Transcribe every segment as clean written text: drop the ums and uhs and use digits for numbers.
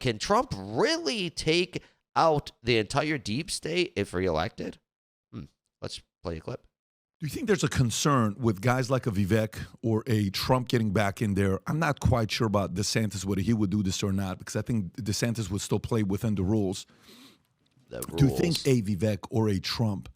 can Trump really take out the entire deep state if reelected? Let's play a clip. Do you think there's a concern with guys like a Vivek or a Trump getting back in there? I'm not quite sure about DeSantis, whether he would do this or not, because I think DeSantis would still play within the rules. Do you think a Vivek or a Trump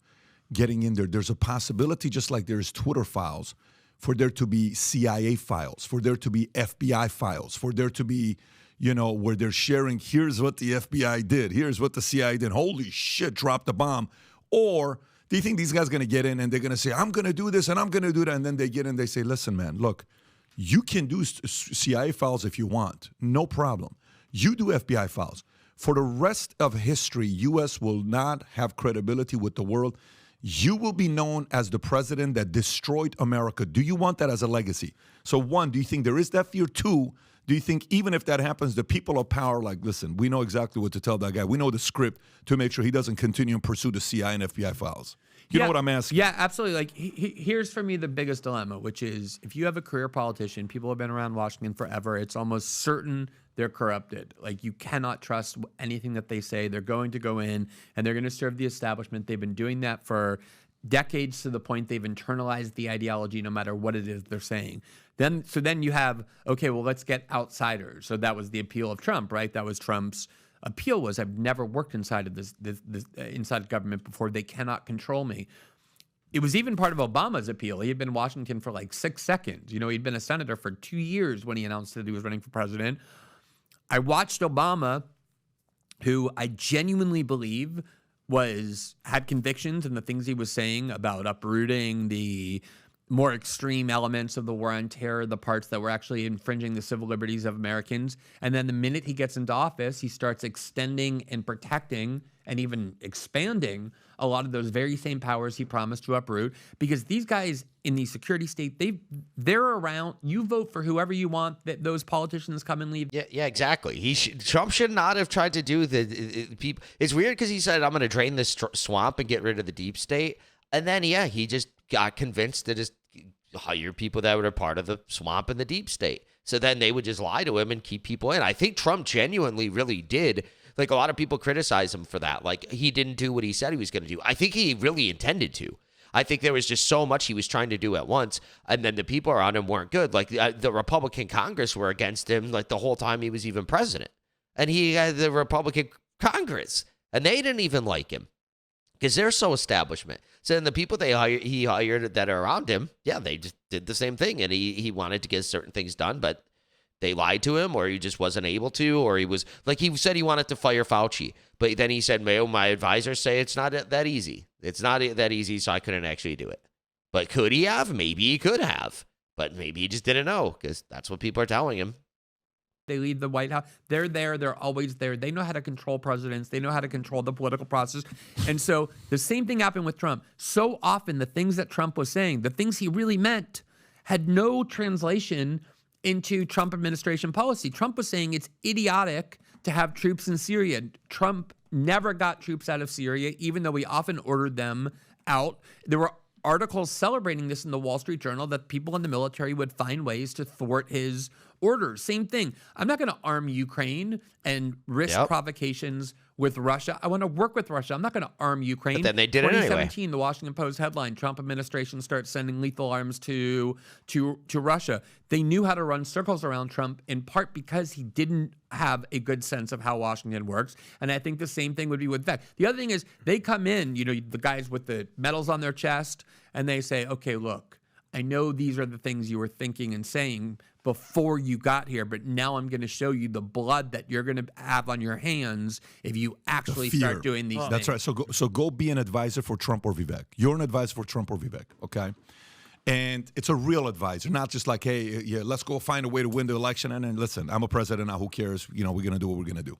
getting in there, there's a possibility, just like there's Twitter files, for there to be CIA files, for there to be FBI files, for there to be, where they're sharing, here's what the FBI did, here's what the CIA did, holy shit, dropped the bomb? Or do you think these guys are going to get in and they're going to say, I'm going to do this and I'm going to do that, and then they get in, they say, listen, man, look, you can do CIA files if you want, no problem. You do FBI files. For the rest of history, U.S. will not have credibility with the world. You will be known as the president that destroyed America. Do you want that as a legacy? So one, do you think there is that fear? Two, do you think even if that happens, the people of power, like, listen, we know exactly what to tell that guy. We know the script to make sure he doesn't continue and pursue the CIA and FBI files. You know what I'm asking? Yeah, absolutely. Like, here's for me the biggest dilemma, which is if you have a career politician, people have been around Washington forever, it's almost certain they're corrupted. Like, you cannot trust anything that they say. They're going to go in and they're going to serve the establishment. They've been doing that for decades to the point they've internalized the ideology no matter what it is they're saying. So then you have, okay, well, let's get outsiders. So that was the appeal of Trump, right? That was Trump's appeal was, I've never worked inside of this inside government before. They cannot control me. It was even part of Obama's appeal. He had been in Washington for like 6 seconds. He'd been a senator for 2 years when he announced that he was running for president. I watched Obama, who I genuinely believe had convictions in the things he was saying about uprooting the more extreme elements of the war on terror, the parts that were actually infringing the civil liberties of Americans. And then the minute he gets into office, he starts extending and protecting and even expanding a lot of those very same powers he promised to uproot. Because these guys in the security state, they're around. You vote for whoever you want. That those politicians come and leave. Yeah, exactly. Trump should not have tried to do the people. It's weird because he said, I'm going to drain this swamp and get rid of the deep state. And then, he just got convinced to just hire people that were a part of the swamp and the deep state. So then they would just lie to him and keep people in. I think Trump genuinely really did. Like, a lot of people criticize him for that. Like, he didn't do what he said he was going to do. I think he really intended to. I think there was just so much he was trying to do at once, and then the people around him weren't good. Like, the Republican Congress were against him, like, the whole time he was even president. And he had the Republican Congress, and they didn't even like him because they're so establishment. So then the people he hired that are around him, they just did the same thing, and he wanted to get certain things done, but they lied to him, or he just wasn't able to, or he was, like, he said he wanted to fire Fauci, but then he said, my advisors say it's not that easy. It's not that easy, so I couldn't actually do it. But could he have? Maybe he could have, but maybe he just didn't know, because that's what people are telling him. They leave the White House. They're there. They're always there. They know how to control presidents. They know how to control the political process. And so the same thing happened with Trump. So often the things that Trump was saying, the things he really meant, had no translation into Trump administration policy. Trump was saying it's idiotic to have troops in Syria. Trump never got troops out of Syria, even though he often ordered them out. There were articles celebrating this in the Wall Street Journal that people in the military would find ways to thwart his orders. Same thing. I'm not going to arm Ukraine and risk provocations with Russia. I want to work with Russia. I'm not going to arm Ukraine. But then they did it anyway. 2017, the Washington Post headline, Trump administration starts sending lethal arms to Russia. They knew how to run circles around Trump, in part because he didn't have a good sense of how Washington works. And I think the same thing would be with Vivek. The other thing is they come in, the guys with the medals on their chest, and they say, okay, look, I know these are the things you were thinking and saying before you got here, but now I'm going to show you the blood that you're going to have on your hands if you actually start doing these things. That's right. So go be an advisor for Trump or Vivek. You're an advisor for Trump or Vivek, okay? And it's a real advisor, not just like, hey, let's go find a way to win the election. And then, listen, I'm a president now. Who cares? We're going to do what we're going to do.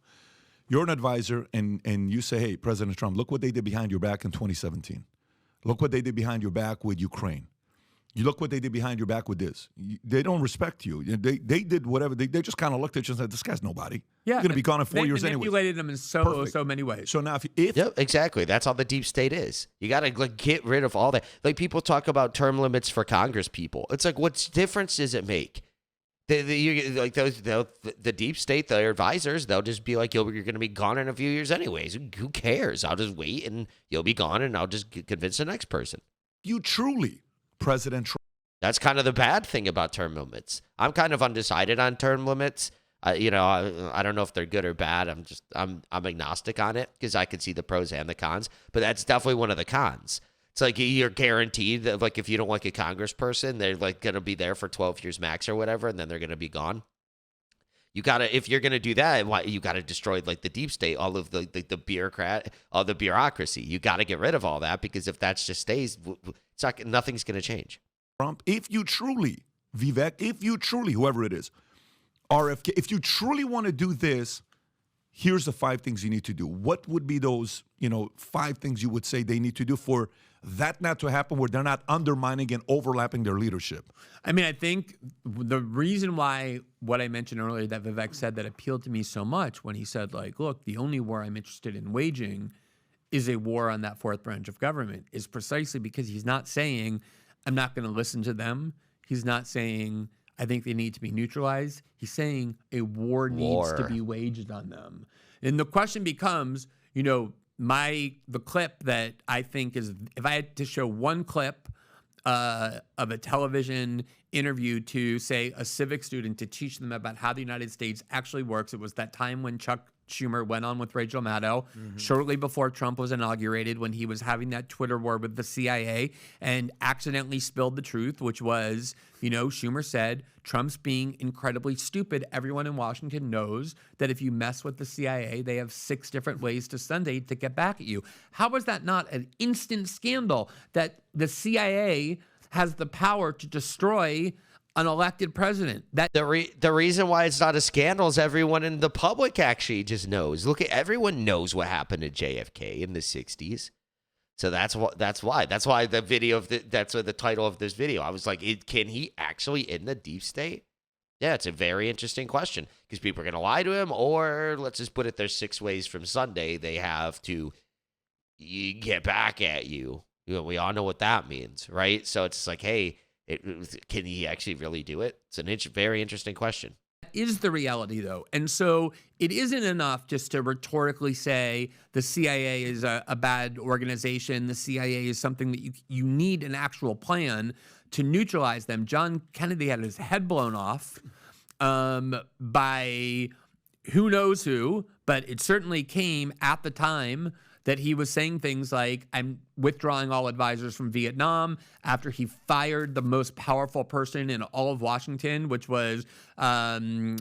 You're an advisor, and you say, hey, President Trump, look what they did behind your back in 2017. Look what they did behind your back with Ukraine. You look what they did behind your back with this. They don't respect you. They did whatever. They just kind of looked at you and said, this guy's nobody. Yeah, you're going to be gone in 4 years anyway. They manipulated him in so many ways. So now if yep, exactly. That's how the deep state is. You got to get rid of all that. Like, people talk about term limits for Congress people. It's like, what difference does it make? Like the deep state, their advisors, they'll just be like, you're going to be gone in a few years anyways. Who cares? I'll just wait and you'll be gone and I'll just convince the next person. You truly, President Trump. That's kind of the bad thing about term limits. I'm kind of undecided on term limits. I don't know if they're good or bad. I'm agnostic on it because I can see the pros and the cons. But that's definitely one of the cons. It's like you're guaranteed that, like, if you don't like a congressperson, they're like going to be there for 12 years max or whatever, and then they're going to be gone. If you're going to do that, you got to destroy like the deep state, all of the bureaucrat, all the bureaucracy. You got to get rid of all that because if that just stays, nothing's going to change. Trump, if you truly, Vivek, if you truly, whoever it is, RFK, if you truly want to do this, here's the 5 things you need to do. What would be those, 5 things you would say they need to do for that not to happen, where they're not undermining and overlapping their leadership? I mean, I think the reason why what I mentioned earlier that Vivek said that appealed to me so much when he said, like, look, the only war I'm interested in waging is a war on that 4th branch of government, is precisely because he's not saying I'm not going to listen to them. He's not saying I think they need to be neutralized. He's saying a war needs to be waged on them. And the question becomes, the clip that I think is, if I had to show one clip of a television interview to, say, a civic student to teach them about how the United States actually works, it was that time when Chuck Schumer went on with Rachel Maddow shortly before Trump was inaugurated, when he was having that Twitter war with the CIA and accidentally spilled the truth, which was, Schumer said, Trump's being incredibly stupid. Everyone in Washington knows that if you mess with the CIA, they have 6 different ways to Sunday to get back at you. How is that not an instant scandal that the CIA has the power to destroy an elected president? That the reason why it's not a scandal is everyone in the public actually just knows. Look, everyone knows what happened to JFK in the 60s. So that's why the video that's the title of this video. I was like, can he actually in the deep state? Yeah, it's a very interesting question because people are going to lie to him, or let's just put it, there's 6 ways from Sunday they have to get back at you. We all know what that means, right? So it's like, hey, can he actually really do it? It's a very interesting question. Is the reality, though. And so it isn't enough just to rhetorically say the CIA is a bad organization. The CIA is something that you need an actual plan to neutralize them. John Kennedy had his head blown off by who knows who, but it certainly came at the time that he was saying things like, I'm withdrawing all advisors from Vietnam, after he fired the most powerful person in all of Washington, which was Dulles,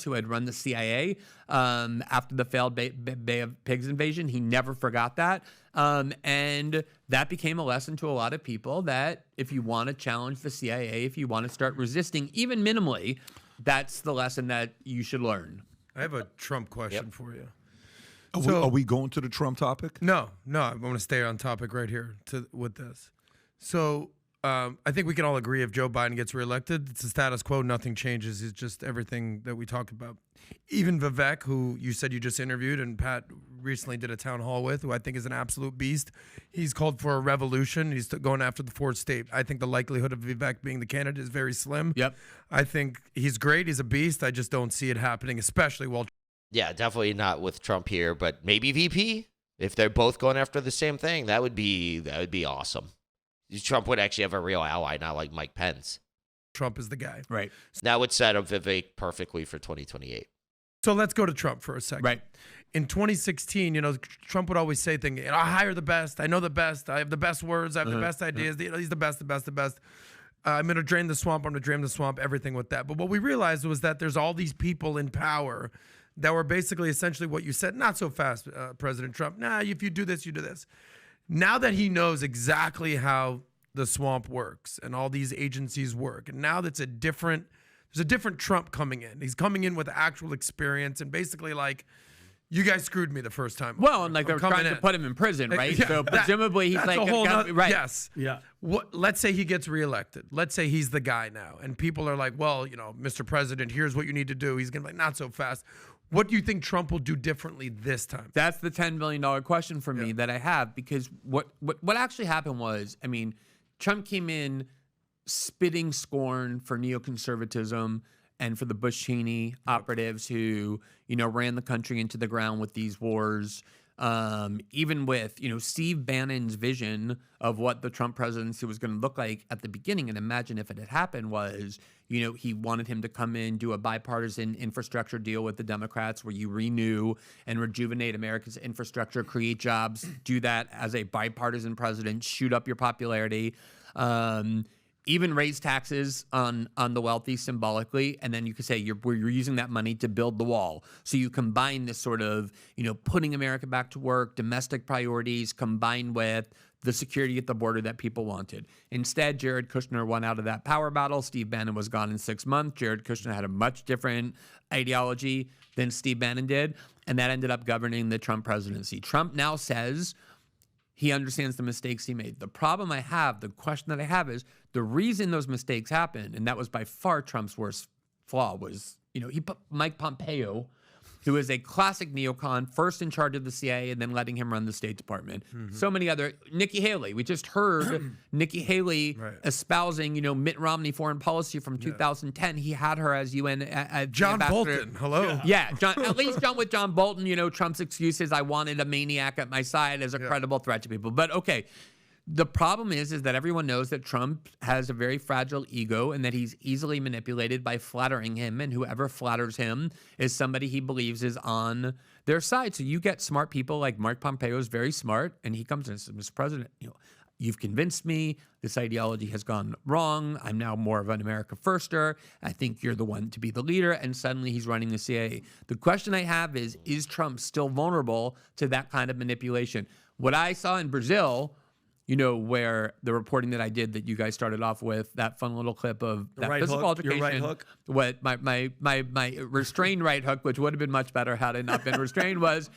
who had run the CIA after the failed Bay of Pigs invasion. He never forgot that. And that became a lesson to a lot of people that if you want to challenge the CIA, if you want to start resisting, even minimally, that's the lesson that you should learn. I have a Trump question for you. Are we going to the Trump topic? No. I want to stay on topic right here with this. So I think we can all agree if Joe Biden gets reelected, it's the status quo. Nothing changes. It's just everything that we talked about. Even Vivek, who you said you just interviewed and Pat recently did a town hall with, who I think is an absolute beast. He's called for a revolution. He's going after the 4th state. I think the likelihood of Vivek being the candidate is very slim. Yep. I think he's great. He's a beast. I just don't see it happening, especially while... Yeah, definitely not with Trump here, but maybe VP. If they're both going after the same thing, that would be awesome. Trump would actually have a real ally, not like Mike Pence. Trump is the guy. Right. That would set up Vivek perfectly for 2028. So let's go to Trump for a second. Right. In 2016, Trump would always say things, I hire the best. I know the best. I have the best words. I have the best ideas. He's the best, the best, the best. I'm going to drain the swamp. I'm going to drain the swamp, everything with that. But what we realized was that there's all these people in power that were basically essentially what you said. Not so fast, President Trump. Nah, if you do this, you do this. Now that he knows exactly how the swamp works and all these agencies work, and now there's a different Trump coming in. He's coming in with actual experience and basically like, you guys screwed me the first time. Well, and like they're trying to put him in prison, right? Yeah, so presumably he's like, right? Yes. Yeah. Let's say he gets reelected. Let's say he's the guy now, and people are like, well, Mr. President, here's what you need to do. He's gonna be like, not so fast. What do you think Trump will do differently this time? That's the $10 million question for me that I have, because what actually happened was, Trump came in spitting scorn for neoconservatism and for the Bush-Cheney operatives who, ran the country into the ground with these wars. Even with, Steve Bannon's vision of what the Trump presidency was going to look like at the beginning, and imagine if it had happened, was, he wanted him to come in, do a bipartisan infrastructure deal with the Democrats where you renew and rejuvenate America's infrastructure, create jobs, do that as a bipartisan president, shoot up your popularity. Even raise taxes on the wealthy symbolically, and then you could say you're using that money to build the wall. So you combine this sort of, putting America back to work, domestic priorities, combined with the security at the border that people wanted. Instead, Jared Kushner won out of that power battle. Steve Bannon was gone in 6 months. Jared Kushner had a much different ideology than Steve Bannon did, and that ended up governing the Trump presidency. Trump now says he understands the mistakes he made. The question that I have is, the reason those mistakes happened, and that was by far Trump's worst flaw, was, he put Mike Pompeo, who is a classic neocon, first in charge of the CIA and then letting him run the State Department. So many other, Nikki Haley. We just heard Nikki Haley espousing, Mitt Romney foreign policy from 2010. He had her as UN John ambassador. Bolton. Hello. Yeah, at least with John Bolton, Trump's excuse is I wanted a maniac at my side as a credible threat to people. But okay. The problem is that everyone knows that Trump has a very fragile ego and that he's easily manipulated by flattering him, and whoever flatters him is somebody he believes is on their side. So you get smart people like Mark Pompeo is very smart, and he comes in and says, Mr. President, you've convinced me. This ideology has gone wrong. I'm now more of an America firster. I think you're the one to be the leader. And suddenly he's running the CIA. The question I have is Trump still vulnerable to that kind of manipulation? What I saw in Brazil, where the reporting that I did that you guys started off with, that fun little clip of that physical altercation. Your right hook. What my restrained right hook, which would have been much better had it not been restrained, was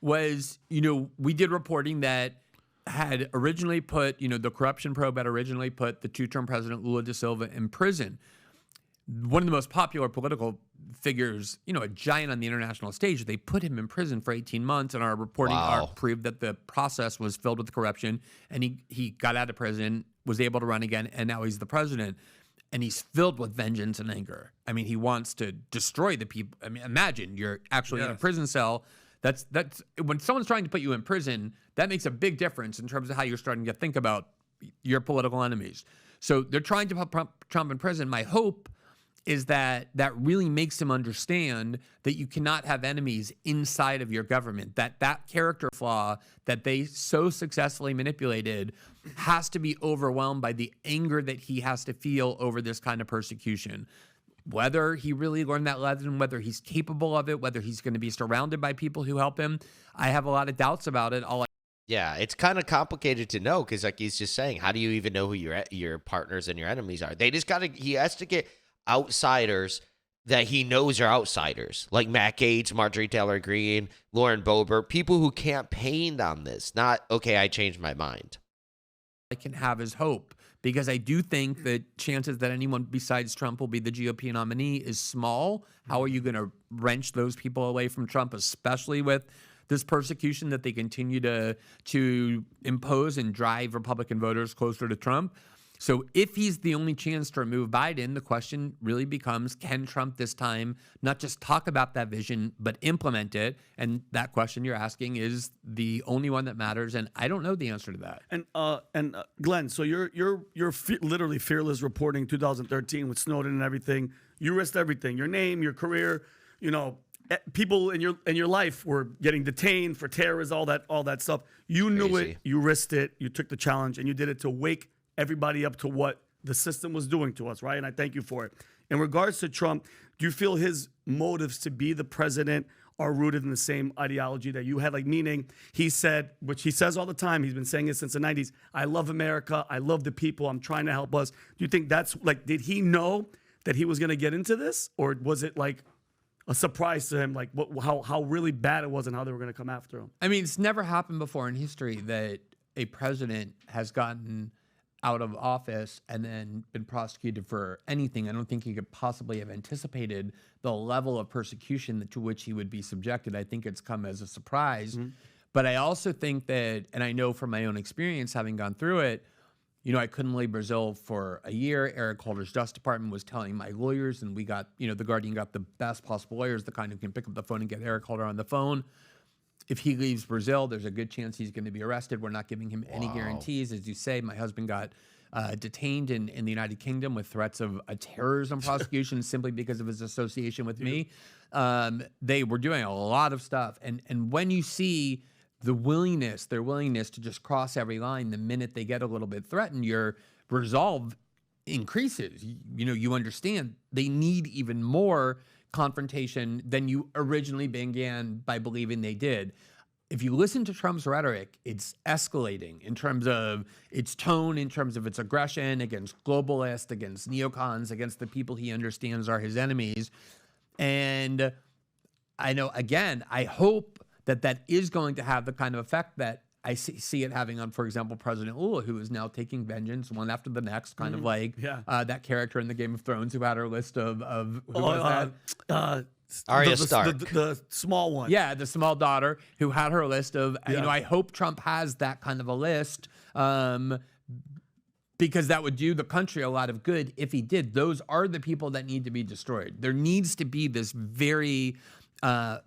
we did reporting that had originally put, the corruption probe had originally put the two-term president Lula da Silva in prison. One of the most popular political figures, a giant on the international stage, they put him in prison for 18 months, and our reporting proved that the process was filled with corruption, and he got out of prison, was able to run again, and now he's the president. And he's filled with vengeance and anger. I mean, he wants to destroy the people. I mean, imagine you're actually in a prison cell. That's when someone's trying to put you in prison, that makes a big difference in terms of how you're starting to think about your political enemies. So they're trying to put Trump in prison. My hope is that really makes him understand that you cannot have enemies inside of your government, that character flaw that they so successfully manipulated has to be overwhelmed by the anger that he has to feel over this kind of persecution. Whether he really learned that lesson, whether he's capable of it, whether he's going to be surrounded by people who help him, I have a lot of doubts about it. Yeah, it's kind of complicated to know because, like he's just saying, how do you even know who your partners and your enemies are? He has to get outsiders that he knows are outsiders, like Matt Gaetz, Marjorie Taylor Greene, Lauren Boebert, people who campaigned on this, not, okay, I changed my mind. I can have is hope, because I do think that chances that anyone besides Trump will be the GOP nominee is small. How are you going to wrench those people away from Trump, especially with this persecution that they continue to impose and drive Republican voters closer to Trump? So if he's the only chance to remove Biden, the question really becomes, can Trump this time not just talk about that vision, but implement it? And that question you're asking is the only one that matters, and I don't know the answer to that. And Glenn, so you're literally fearless reporting 2013 with Snowden and everything. You risked everything, your name, your career, people in your life were getting detained for terrorism, all that stuff. You knew it, you risked it, you took the challenge, and you did it to wake everybody up to what the system was doing to us, right? And I thank you for it. In regards to Trump, do you feel his motives to be the president are rooted in the same ideology that you had? Like, meaning he said, which he says all the time, he's been saying it since the 90s, I love America, I love the people, I'm trying to help us. Do you think that's, like, did he know that he was going to get into this? Or was it like a surprise to him, like how really bad it was and how they were going to come after him? I mean, it's never happened before in history that a president has gotten out of office and then been prosecuted for anything. I don't think he could possibly have anticipated the level of persecution to which he would be subjected. I think it's come as a surprise. But I also think that, and I know from my own experience having gone through it, you know, I couldn't leave Brazil for a year. Eric Holder's Justice Department was telling my lawyers, and we got, you know, the Guardian got the best possible lawyers, the kind who can pick up the phone and get Eric Holder on the phone. If he leaves Brazil, there's a good chance he's going to be arrested. We're not giving him any guarantees. As you say, my husband got detained in the United Kingdom with threats of a terrorism prosecution simply because of his association with me. They were doing a lot of stuff. And when you see their willingness to just cross every line the minute they get a little bit threatened, your resolve increases. You know, you understand they need even more confrontation than you originally began by believing they did. If you listen to Trump's rhetoric, it's escalating in terms of its tone, in terms of its aggression against globalists, against neocons, against the people he understands are his enemies. And I know, again, I hope that is going to have the kind of effect that I see it having on, for example, President Lula, who is now taking vengeance one after the next, kind of like that character in the Game of Thrones who had her list of who was that? Arya Stark. The small one. Yeah, the small daughter who had her list of, you know, I hope Trump has that kind of a list because that would do the country a lot of good if he did. Those are the people that need to be destroyed. There needs to be this very, I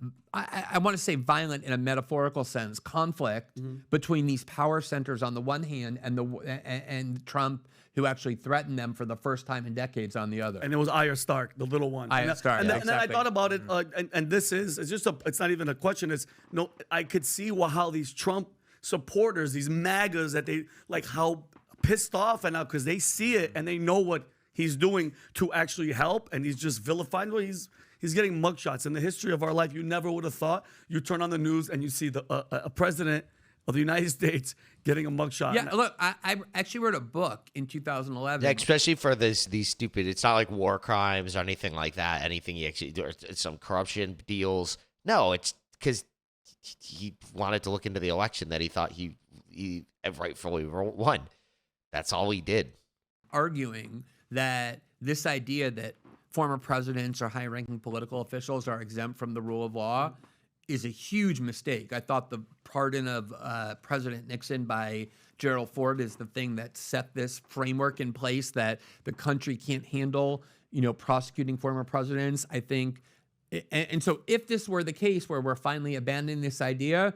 want to say violent in a metaphorical sense, conflict between these power centers on the one hand and Trump, who actually threatened them for the first time in decades on the other. And it was Arya Stark, the little one. Arya Stark, and, yeah, and then I exactly. thought about it, and this is, it's not even a question. It's, no, I could see how these Trump supporters, these MAGAs, that they, like how pissed off and because they see it and they know what he's doing to actually help, and he's just vilifying. Well, he's getting mugshots. In the history of our life, you never would have thought. You turn on the news and you see a president of the United States getting a mugshot. Yeah, look, I actually wrote a book in 2011. Yeah, especially for these stupid. It's not like war crimes or anything like that. Anything he actually or some corruption deals. No, it's because he wanted to look into the election that he thought he rightfully won. That's all he did. Arguing that this idea that former presidents or high-ranking political officials are exempt from the rule of law is a huge mistake. I thought the pardon of President Nixon by Gerald Ford is the thing that set this framework in place that the country can't handle, you know, prosecuting former presidents. I think, and so if this were the case where we're finally abandoning this idea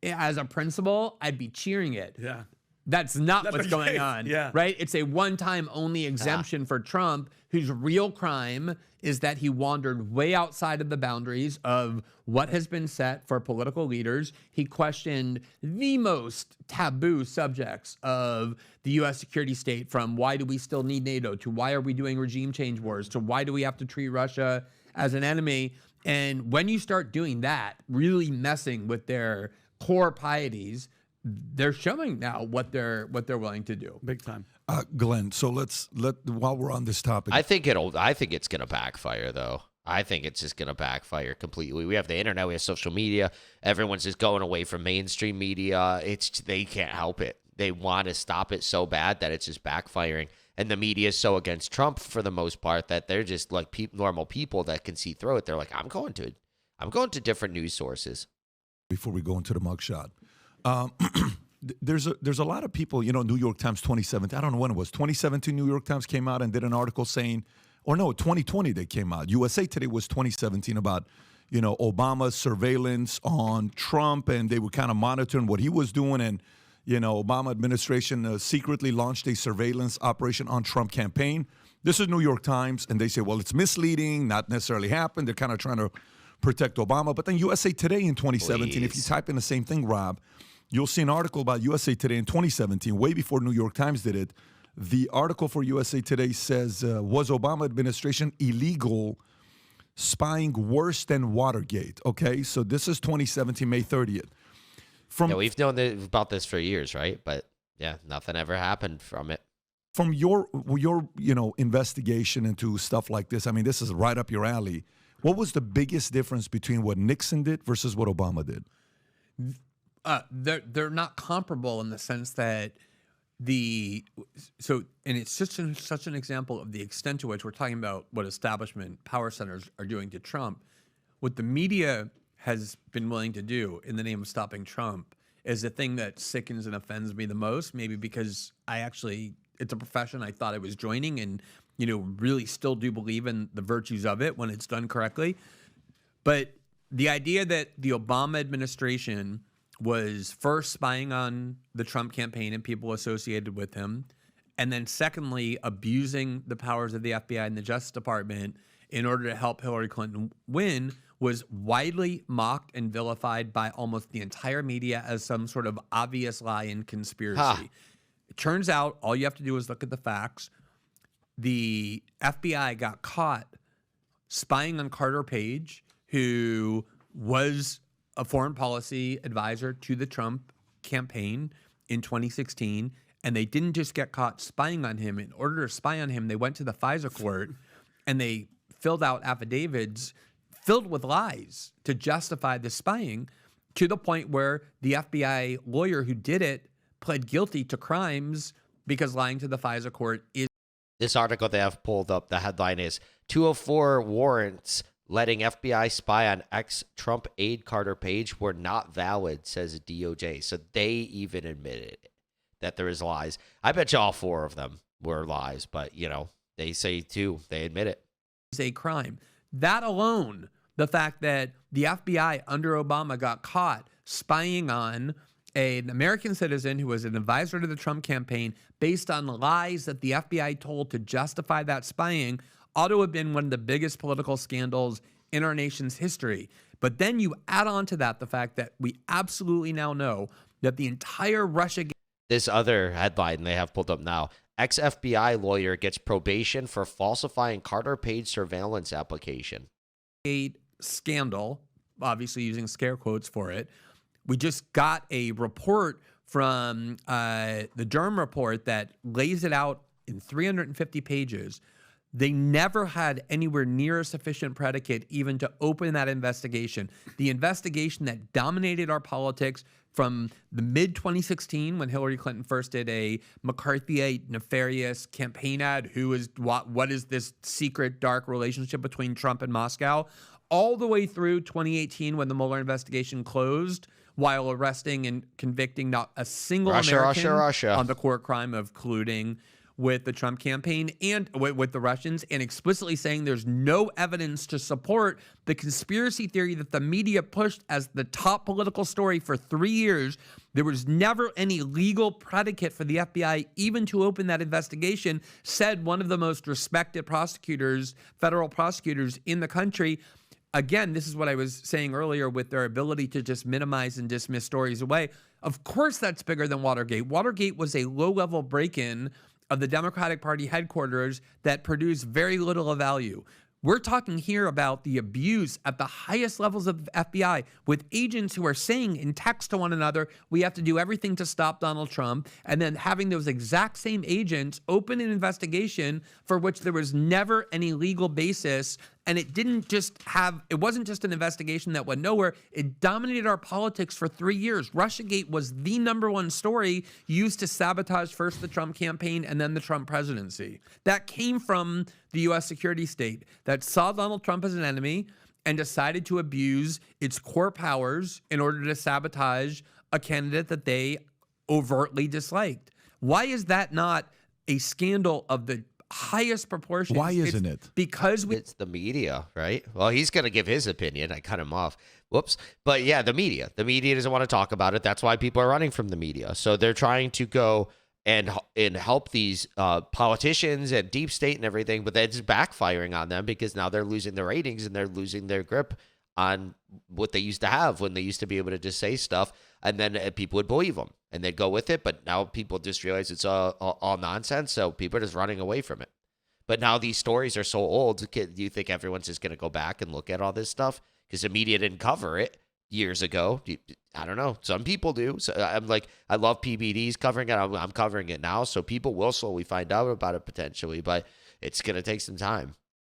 as a principle, I'd be cheering it. Yeah. That's not what's going on, Yeah. right? It's a one-time only exemption for Trump, whose real crime is that he wandered way outside of the boundaries of what has been set for political leaders. He questioned the most taboo subjects of the U.S. security state, from why do we still need NATO, to why are we doing regime change wars, to why do we have to treat Russia as an enemy. And when you start doing that, really messing with their core pieties, they're showing now what they're willing to do. Big time. Glenn, so while we're on this topic, I think it's gonna backfire though. I think it's just gonna backfire completely. We have the internet, we have social media. Everyone's just going away from mainstream media. They can't help it. They want to stop it so bad that it's just backfiring. And the media is so against Trump for the most part that they're just like normal people that can see through it. They're like, I'm going to different news sources. before we go into the mugshot. There's a lot of people, you know, New York Times 2017, I don't know when it was, 2017 New York Times came out and did an article saying, or no, 2020 they came out. USA Today was 2017 about, you know, Obama's surveillance on Trump, and they were kind of monitoring what he was doing. And, you know, Obama administration secretly launched a surveillance operation on Trump campaign. This is New York Times, and they say, well, it's misleading, not necessarily happened. They're kind of trying to protect Obama. But then USA Today in 2017, if you type in the same thing, Rob, you'll see an article about USA Today in 2017, way before New York Times did it. The article for USA Today says, was Obama administration illegal spying worse than Watergate? Okay, so this is 2017, May 30th. Yeah, we've known about this for years, right? But yeah, nothing ever happened from it. From your you know, investigation into stuff like this, I mean, this is right up your alley. What was the biggest difference between what Nixon did versus what Obama did? They're not comparable in the sense that and it's just such an example of the extent to which we're talking about what establishment power centers are doing to Trump. What the media has been willing to do in the name of stopping Trump is the thing that sickens and offends me the most, maybe because it's a profession I thought I was joining and, really still do believe in the virtues of it when it's done correctly. But the idea that the Obama administration was first spying on the Trump campaign and people associated with him, and then secondly, abusing the powers of the FBI and the Justice Department in order to help Hillary Clinton win was widely mocked and vilified by almost the entire media as some sort of obvious lie and conspiracy. It turns out all you have to do is look at the facts. The FBI got caught spying on Carter Page, who was a foreign policy advisor to the Trump campaign in 2016. And they didn't just get caught spying on him. In order to spy on him, they went to the FISA court and they filled out affidavits filled with lies to justify the spying, to the point where the FBI lawyer who did it pled guilty to crimes because lying to the FISA court is. This article they have pulled up, the headline is 204 warrants letting FBI spy on ex-Trump aide Carter Page were not valid, says DOJ. So they even admitted that there is lies. I bet you all 4 of them were lies, but, they say too, they admit it. Is a crime. That alone, the fact that the FBI under Obama got caught spying on an American citizen who was an advisor to the Trump campaign based on lies that the FBI told to justify that spying ought to have been one of the biggest political scandals in our nation's history. But then you add on to that the fact that we absolutely now know that the entire Russia. This other headline they have pulled up now. Ex-FBI lawyer gets probation for falsifying Carter Page surveillance application. Scandal, obviously using scare quotes for it. We just got a report from the Durham report that lays it out in 350 pages. They never had anywhere near a sufficient predicate even to open that investigation. The investigation that dominated our politics from the mid-2016 when Hillary Clinton first did a McCarthyite nefarious campaign ad, what is this secret dark relationship between Trump and Moscow, all the way through 2018 when the Mueller investigation closed, while arresting and convicting not a single American on the core crime of colluding with the Trump campaign and with the Russians, and explicitly saying there's no evidence to support the conspiracy theory that the media pushed as the top political story for 3 years. There was never any legal predicate for the FBI even to open that investigation, said one of the most respected prosecutors, federal prosecutors in the country. Again, this is what I was saying earlier with their ability to just minimize and dismiss stories away. Of course, that's bigger than Watergate. Watergate was a low-level break-in of the Democratic Party headquarters that produced very little of value. We're talking here about the abuse at the highest levels of the FBI with agents who are saying in text to one another, we have to do everything to stop Donald Trump, and then having those exact same agents open an investigation for which there was never any legal basis. And it wasn't just an investigation that went nowhere. It dominated our politics for 3 years. Russiagate was the #1 story used to sabotage first the Trump campaign and then the Trump presidency. That came from the U.S. security state that saw Donald Trump as an enemy and decided to abuse its core powers in order to sabotage a candidate that they overtly disliked. Why is that not a scandal of the highest proportions? Why isn't it? Because it's the media, right? Well, he's going to give his opinion. I cut him off. Whoops. But yeah, the media doesn't want to talk about it. That's why people are running from the media. So they're trying to go and help these politicians and deep state and everything, but it's backfiring on them because now they're losing their ratings and they're losing their grip on what they used to have when they used to be able to just say stuff and then people would believe them and they'd go with it. But now people just realize it's all nonsense. So people are just running away from it. But now these stories are so old. Do you think everyone's just going to go back and look at all this stuff? Because the media didn't cover it years ago. I don't know. Some people do. So I'm like, I love PBDs covering it. I'm covering it now. So people will slowly find out about it potentially, but it's going to take some time.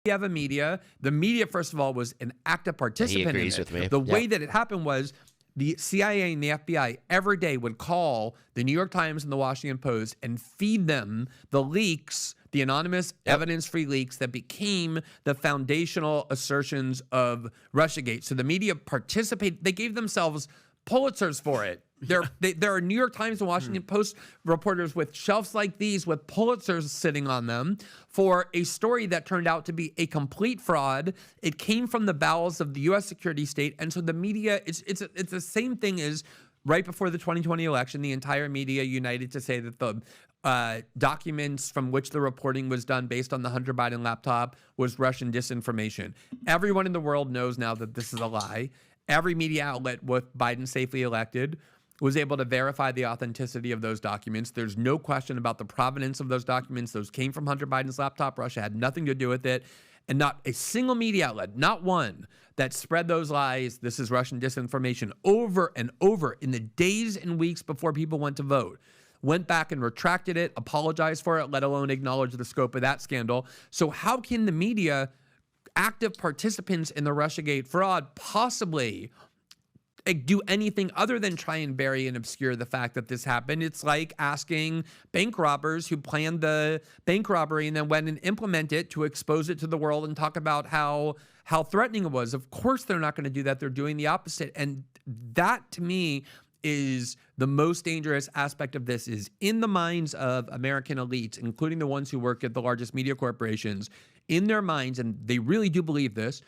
We have a media. The media, first of all, was an active participant in it. He agrees with me. The way that it happened was the CIA and the FBI every day would call the New York Times and the Washington Post and feed them the leaks, the anonymous evidence-free leaks that became the foundational assertions of Russiagate. So the media participated. They gave themselves Pulitzers for it. There are New York Times and Washington Post reporters with shelves like these with Pulitzers sitting on them for a story that turned out to be a complete fraud. It came from the bowels of the U.S. security state, and so the media, it's the same thing as right before the 2020 election, the entire media united to say that the documents from which the reporting was done based on the Hunter Biden laptop was Russian disinformation. Everyone in the world knows now that this is a lie. Every media outlet with Biden safely elected was able to verify the authenticity of those documents. There's no question about the provenance of those documents. Those came from Hunter Biden's laptop. Russia had nothing to do with it. And not a single media outlet, not one, that spread those lies, this is Russian disinformation, over and over in the days and weeks before people went to vote, went back and retracted it, apologized for it, let alone acknowledge the scope of that scandal. So how can the media, active participants in the Russiagate fraud, possibly do anything other than try and bury and obscure the fact that this happened? It's like asking bank robbers who planned the bank robbery and then went and implement it to expose it to the world and talk about how threatening it was. Of course they're not going to do that. They're doing the opposite. And that, to me, is the most dangerous aspect of this, is in the minds of American elites, including the ones who work at the largest media corporations, in their minds, and they really do believe this,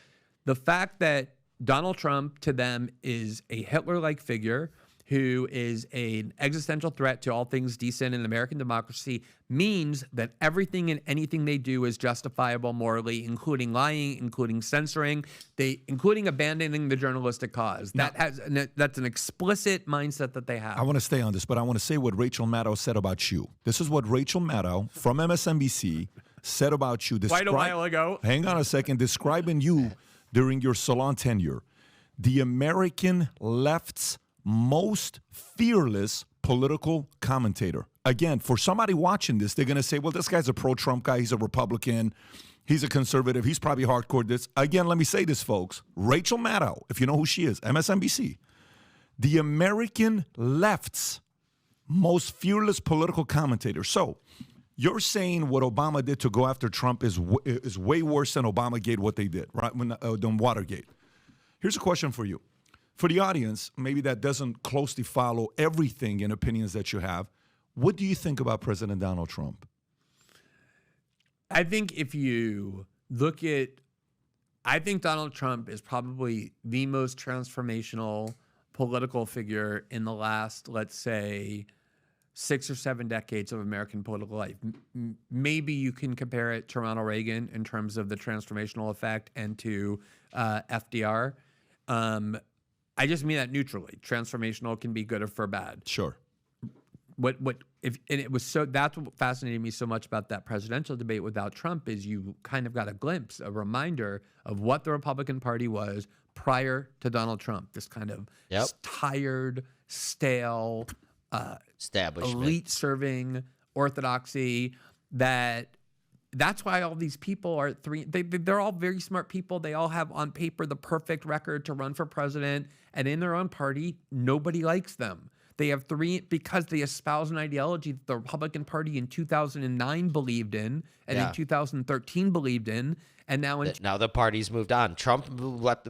the fact that Donald Trump to them is a Hitler-like figure who is an existential threat to all things decent in American democracy means that everything and anything they do is justifiable morally, including lying, including censoring, including abandoning the journalistic cause. That's an explicit mindset that they have. I want to stay on this, but I want to say what Rachel Maddow said about you. This is what Rachel Maddow from MSNBC said about you. Quite a while ago. Hang on a second. Describing you during your salon tenure. The American left's most fearless political commentator. Again, for somebody watching this, they're going to say, well, this guy's a pro-Trump guy. He's a Republican. He's a conservative. He's probably hardcore this. Again, let me say this, folks. Rachel Maddow, if you know who she is, MSNBC. The American left's most fearless political commentator. So you're saying what Obama did to go after Trump is way worse than Obamagate, what they did, right? Than Watergate. Here's a question for you. For the audience, maybe that doesn't closely follow everything in opinions that you have, what do you think about President Donald Trump? I think if you look at, I think Donald Trump is probably the most transformational political figure in the last, let's say, 6 or 7 decades of American political life. Maybe you can compare it to Ronald Reagan in terms of the transformational effect and to FDR. I just mean that neutrally. Transformational can be good or for bad. Sure. That's what fascinated me so much about that presidential debate without Trump is you kind of got a glimpse, a reminder of what the Republican Party was prior to Donald Trump. This kind of tired, stale, establishment, elite-serving orthodoxy. That's why all these people are they're all very smart people. They all have on paper the perfect record to run for president, and in their own party, nobody likes them. They have because they espouse an ideology that the Republican Party in 2009 believed in, and in 2013 believed in, and now now the party's moved on. Trump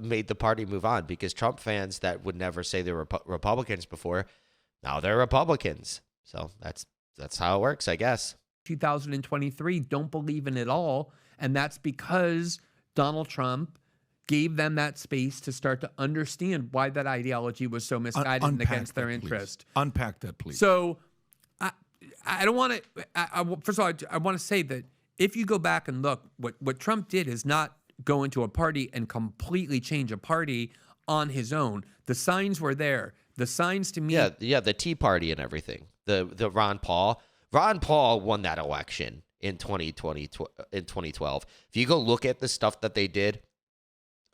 made the party move on because Trump fans that would never say they were Republicans before, now they're Republicans. So that's how it works, I guess. 2023 don't believe in it all, and that's because Donald Trump gave them that space to start to understand why that ideology was so misguided and against their interest. Unpack that, please. So I don't want to, first of all, I want to say that if you go back and look, what Trump did is not go into a party and completely change a party on his own. The signs were there. The signs to me. Yeah, the Tea Party and everything. The Ron Paul. Ron Paul won that election in 2012. If you go look at the stuff that they did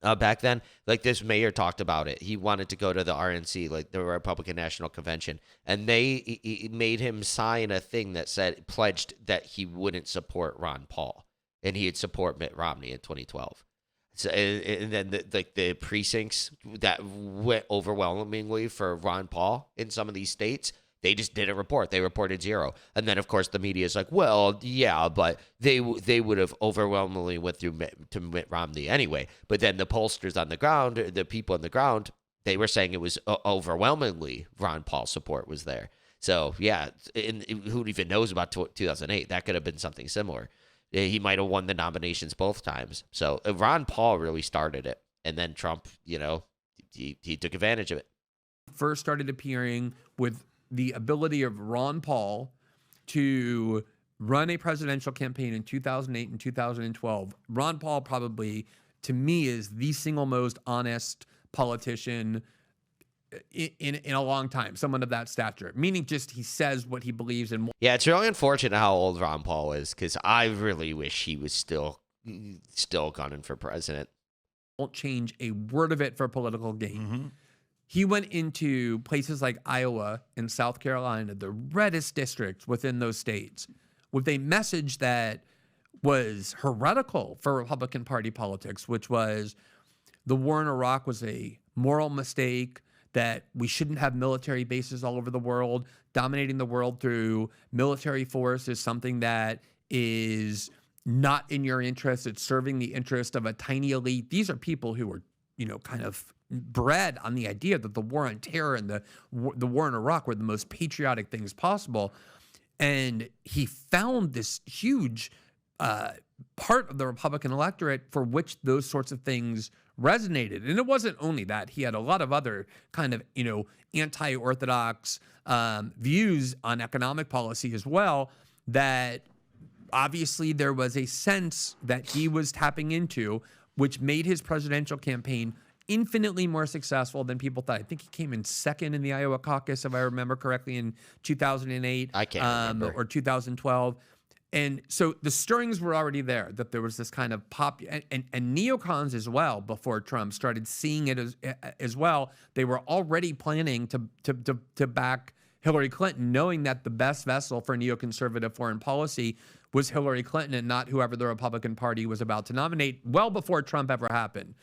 back then, like this mayor talked about it. He wanted to go to the RNC, like the Republican National Convention, and he made him sign a thing that pledged that he wouldn't support Ron Paul and he'd support Mitt Romney in 2012. So, and then the precincts that went overwhelmingly for Ron Paul in some of these states, they just didn't report. They reported 0. And then, of course, the media is like, well, yeah, but they would have overwhelmingly went through to Mitt Romney anyway. But then the pollsters on the ground, the people on the ground, they were saying it was overwhelmingly Ron Paul support was there. So, yeah, who even knows about 2008? That could have been something similar. He might have won the nominations both times. So Ron Paul really started it. And then Trump, he took advantage of it. First started appearing with the ability of Ron Paul to run a presidential campaign in 2008 and 2012. Ron Paul probably, to me, is the single most honest politician in a long time, someone of that stature, meaning just he says what he believes in. Yeah, it's really unfortunate how old Ron Paul is, because I really wish he was still gunning for president. Won't change a word of it for political gain. He went into places like Iowa and South Carolina, the reddest districts within those states, with a message that was heretical for Republican Party politics, which was the war in Iraq was a moral mistake, that we shouldn't have military bases all over the world. Dominating the world through military force is something that is not in your interest. It's serving the interest of a tiny elite. These are people who were, kind of bred on the idea that the war on terror and the war in Iraq were the most patriotic things possible. And he found this huge part of the Republican electorate for which those sorts of things resonated. And it wasn't only that. He had a lot of other kind of, anti-orthodox views on economic policy as well, that obviously there was a sense that he was tapping into, which made his presidential campaign infinitely more successful than people thought. I think he came in second in the Iowa caucus, if I remember correctly, in 2008. I can't remember. Or 2012. And so the stirrings were already there, that there was this kind of and neocons as well, before Trump started seeing it as well. They were already planning to back Hillary Clinton, knowing that the best vessel for neoconservative foreign policy was Hillary Clinton and not whoever the Republican Party was about to nominate, well before Trump ever happened.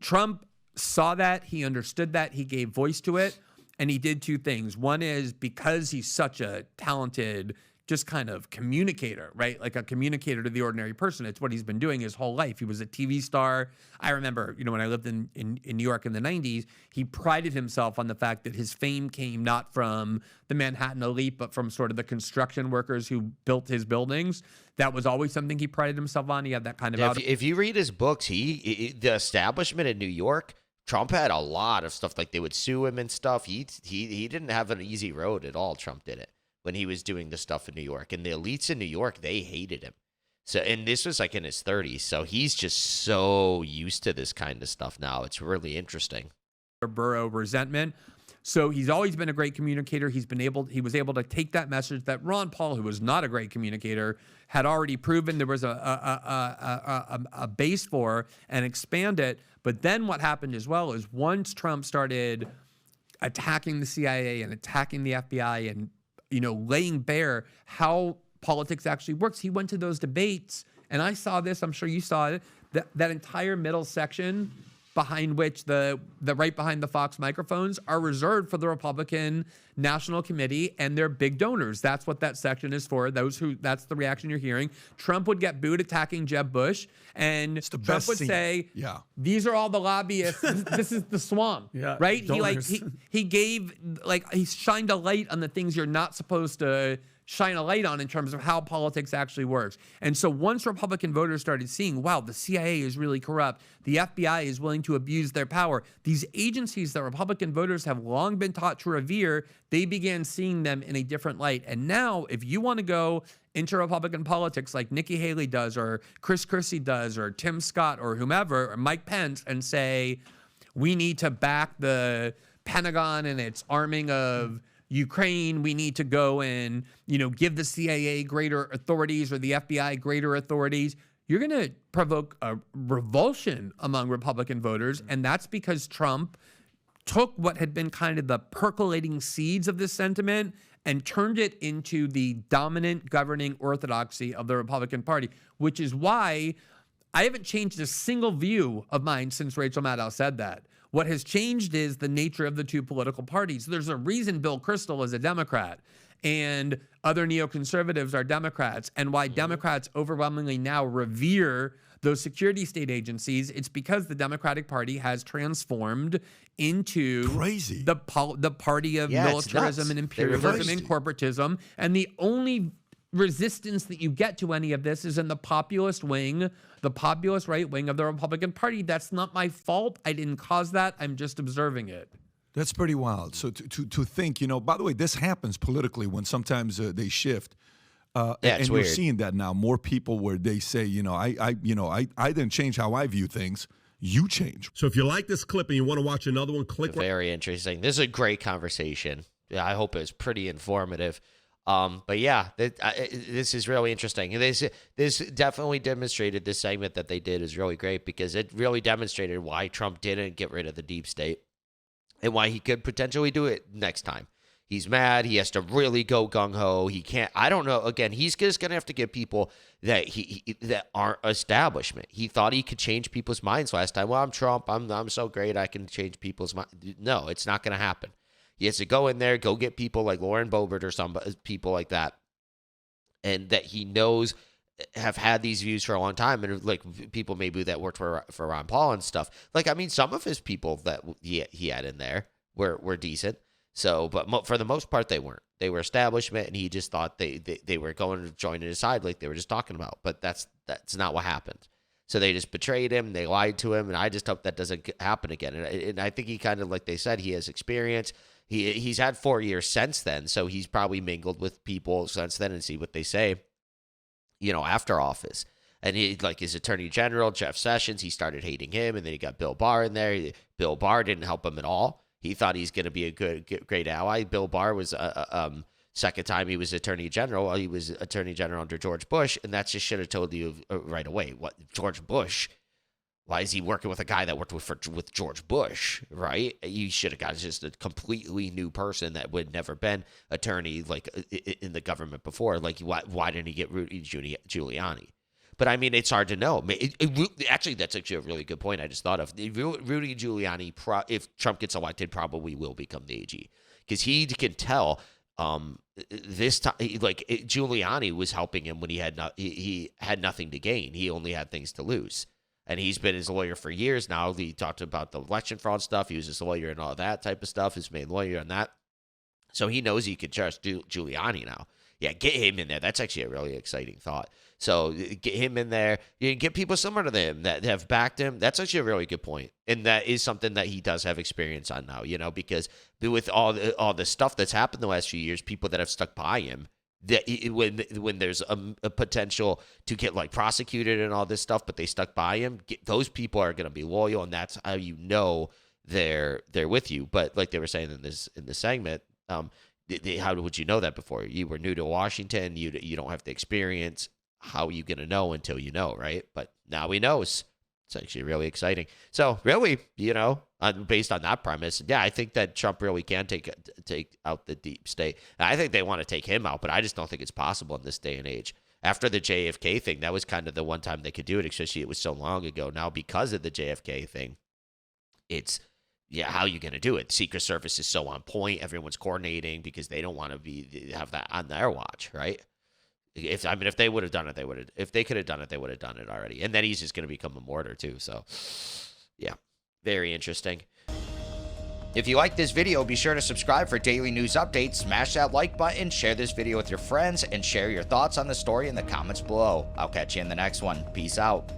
Trump saw that, he understood that, he gave voice to it, and he did two things. One is, because he's such a talented just kind of communicator, right? Like a communicator to the ordinary person. It's what he's been doing his whole life. He was a TV star. I remember, when I lived in New York in the 90s, he prided himself on the fact that his fame came not from the Manhattan elite, but from sort of the construction workers who built his buildings. That was always something he prided himself on. He had that kind of... If you read his books, the establishment in New York, Trump had a lot of stuff, like they would sue him and stuff. He didn't have an easy road at all. Trump did it when he was doing the stuff in New York. And the elites in New York, they hated him. So, and this was like in his 30s. So he's just so used to this kind of stuff now. It's really interesting. Borough resentment. So he's always been a great communicator. He was able to take that message that Ron Paul, who was not a great communicator, had already proven there was a base for, and expand it. But then what happened as well is, once Trump started attacking the CIA and attacking the FBI and laying bare how politics actually works, he went to those debates, and I saw this, I'm sure you saw it, that entire middle section behind which the right behind the Fox microphones are reserved for the Republican National Committee and their big donors. That's what that section is for. That's the reaction you're hearing. Trump would get booed attacking Jeb Bush, and Trump would say, these are all the lobbyists. This is the swamp, right? Donors. He shined a light on the things you're not supposed to shine a light on in terms of how politics actually works. And so once Republican voters started seeing, wow, the CIA is really corrupt, the FBI is willing to abuse their power, these agencies that Republican voters have long been taught to revere, they began seeing them in a different light. And now, if you want to go into Republican politics like Nikki Haley does, or Chris Christie does, or Tim Scott, or whomever, or Mike Pence, and say, we need to back the Pentagon and its arming of Ukraine, we need to go and, give the CIA greater authorities or the FBI greater authorities, you're going to provoke a revulsion among Republican voters. And that's because Trump took what had been kind of the percolating seeds of this sentiment and turned it into the dominant governing orthodoxy of the Republican Party, which is why I haven't changed a single view of mine since Rachel Maddow said that. What has changed is the nature of the two political parties. There's a reason Bill Kristol is a Democrat and other neoconservatives are Democrats, and why Democrats overwhelmingly now revere those security state agencies, it's because the Democratic Party has transformed into Crazy. the party of Yeah, it's militarism nuts. and They imperialism reversed and it. corporatism. And the only resistance that you get to any of this is in the populist wing, the populist right wing of the Republican Party. That's not my fault. I didn't cause that. I'm just observing it. That's pretty wild. So to think, by the way, this happens politically when sometimes they shift. Yeah, and it's you're weird. seeing that now. More people where they say, I didn't change how I view things. You change. So if you like this clip and you want to watch another one, click right. Very interesting. This is a great conversation. Yeah, I hope it was pretty informative. But yeah, this is really interesting. This definitely demonstrated, this segment that they did is really great because it really demonstrated why Trump didn't get rid of the deep state and why he could potentially do it next time. He's mad. He has to really go gung-ho. He can't. I don't know. Again, he's just going to have to get people that that aren't establishment. He thought he could change people's minds last time. Well, I'm Trump. I'm so great. I can change people's minds. No, it's not going to happen. He has to go in there, go get people like Lauren Boebert or some people like that, and that he knows have had these views for a long time, and like people maybe that worked for Ron Paul and stuff. Like, I mean, some of his people that he had in there were decent. So, but for the most part, they weren't. They were establishment, and he just thought they were going to join his side, like they were just talking about. But that's not what happened. So they just betrayed him. They lied to him, and I just hope that doesn't happen again. And I think he kind of, like they said, he has experience. He's had 4 years since then, so he's probably mingled with people since then and see what they say, after office. And he, like his attorney general, Jeff Sessions, he started hating him, and then he got Bill Barr in there. Bill Barr didn't help him at all. He thought he's going to be a great ally. Bill Barr was second time he was attorney general. He was attorney general under George Bush, and that just should have told you right away. What, George Bush? Why is he working with a guy that worked with George Bush, right? You should have got just a completely new person that would never been attorney like in the government before. Like, why didn't he get Rudy Giuliani? But I mean, it's hard to know. Actually, that's actually a really good point I just thought of. Rudy Giuliani, if Trump gets elected, probably will become the AG because he can tell. This time, like Giuliani was helping him when he had nothing to gain. He only had things to lose. And he's been his lawyer for years now. He talked about the election fraud stuff. He was his lawyer and all that type of stuff, his main lawyer on that. So he knows he could trust Giuliani now. Yeah, get him in there. That's actually a really exciting thought. So get him in there. You get people similar to him that have backed him. That's actually a really good point. And that is something that he does have experience on now, because with all the stuff that's happened the last few years, people that have stuck by him, that when there's a potential to get like prosecuted and all this stuff, but they stuck by him, those people are going to be loyal, and that's how they're with you. But like they were saying in this segment, how would you know that before? You were new to Washington. You don't have the experience. How are you going to know until you know, right? But now he knows. It's actually really exciting. So really, based on that premise, yeah, I think that Trump really can take out the deep state. And I think they want to take him out, but I just don't think it's possible in this day and age. After the JFK thing, that was kind of the one time they could do it, especially it was so long ago. Now, because of the JFK thing, it's, how are you going to do it? Secret Service is so on point. Everyone's coordinating because they don't want to have that on their watch, right? If they would have done it, if they could have done it, they would have done it already. And then he's just going to become a martyr too. So, yeah, very interesting. If you like this video, be sure to subscribe for daily news updates, smash that like button, share this video with your friends, and share your thoughts on the story in the comments below. I'll catch you in the next one. Peace out.